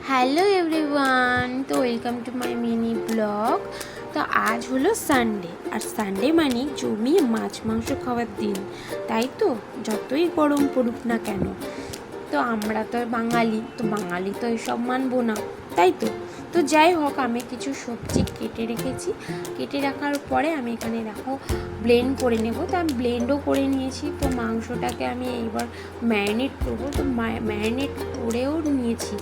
Hello everyone, তো welcome to my mini blog. তো আজ হলো সানডে, আর সানডে মানে জমিয়ে মাছ মাংস খাওয়ার দিন, তাই তো? যতই গরম পড়ুক না কেন, তো আমরা তো বাঙালি, তো বাঙালি তো এসব মানবো না, তাই তো? তো যাই হোক, আমি কিছু সবজি কেটে রেখেছি। কেটে রাখার পরে আমি এখানে দেখো ব্লেন্ড করে নেব। তো আমি ব্লেন্ডও করে নিয়েছি। তো মাংসটাকে আমি এইবার ম্যারিনেট করবো। তো ম্যারিনেট করেও নিয়েছি।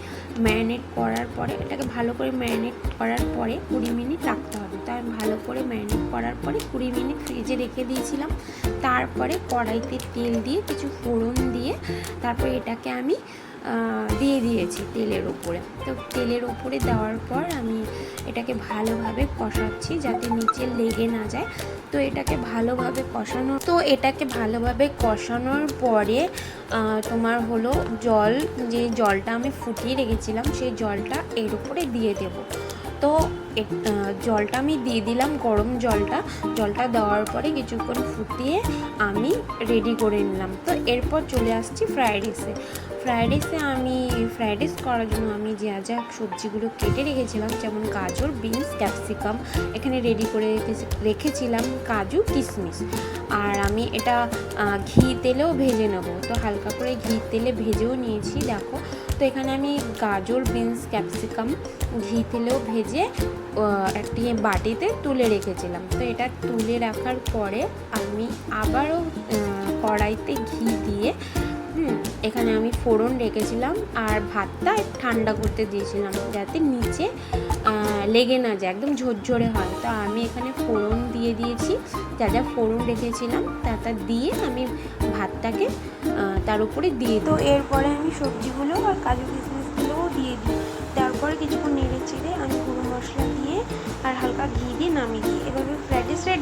ম্যারিনেট করার পরে এটাকে ভালো করে ম্যারিনেট করার পরে 20 মিনিট রাখতে হবে। তো আমি ভালো করে ম্যারিনেট করার পরে 20 মিনিট ফ্রিজে রেখে দিয়েছিলাম। তারপরে কড়াইতে তেল দিয়ে কিছু ফোড়ন দিয়ে তারপরে এটাকে আমি দিয়ে দিয়েছি তেলের ওপরে। তো তেলের ওপরে দেওয়ার পর আমি এটাকে ভালোভাবে কষাচ্ছি যাতে নিচে লেগে না যায়। তো এটাকে ভালোভাবে কষানোর পরে তোমার হলো যে জলটা আমি ফুটিয়ে রেখেছিলাম সেই জলটা এর উপরে দিয়ে দেব। তো জলটা আমি দিয়ে দিলাম, গরম জলটা দেওয়ার পরে কিছুক্ষণ ফুটিয়ে আমি রেডি করে নিলাম। তো এরপর চলে আসছি ফ্রাইড রাইস করার জন্য আমি যা সবজিগুলো কেটে রেখেছিলাম, যেমন গাজর, বিনস, ক্যাপসিকাম এখানে রেডি করে রেখেছিলাম, কাজু, কিশমিশ। আর আমি এটা ঘি তেলেও ভেজে নেব। তো হালকা করে ঘি তেলে ভেজেও নিয়েছি দেখো। তো এখানে আমি গাজর, বিনস, ক্যাপসিকাম ঘি তেলেও ভেজে একটি বাটিতে তুলে রেখেছিলাম। তো এটা তুলে রাখার পরে আমি আবারও কড়াইতে ঘি দিয়ে এখানে আমি ফোড়ন রেখেছিলাম আর ভাতটা ঠান্ডা করতে দিয়েছিলাম যাতে নিচে লেগে না যায়, একদম ঝরঝরে হয়। তো আমি এখানে ফোড়ন দিয়ে দিয়েছি, যা ফোড়ন রেখেছিলাম তা দিয়ে আমি ভাতটাকে তার উপরে দিয়ে দিই। তো এরপরে আমি সবজিগুলো আর কাজু কিশমিশগুলোও দিয়ে দিই। তারপরে কিছুক্ষণ নেড়ে চেড়ে আমি গুঁড়ো মশলা দিয়ে আর হালকা ঘি দিয়ে নামিয়ে দিই। এভাবে ফ্রাইড রাইস রেডি।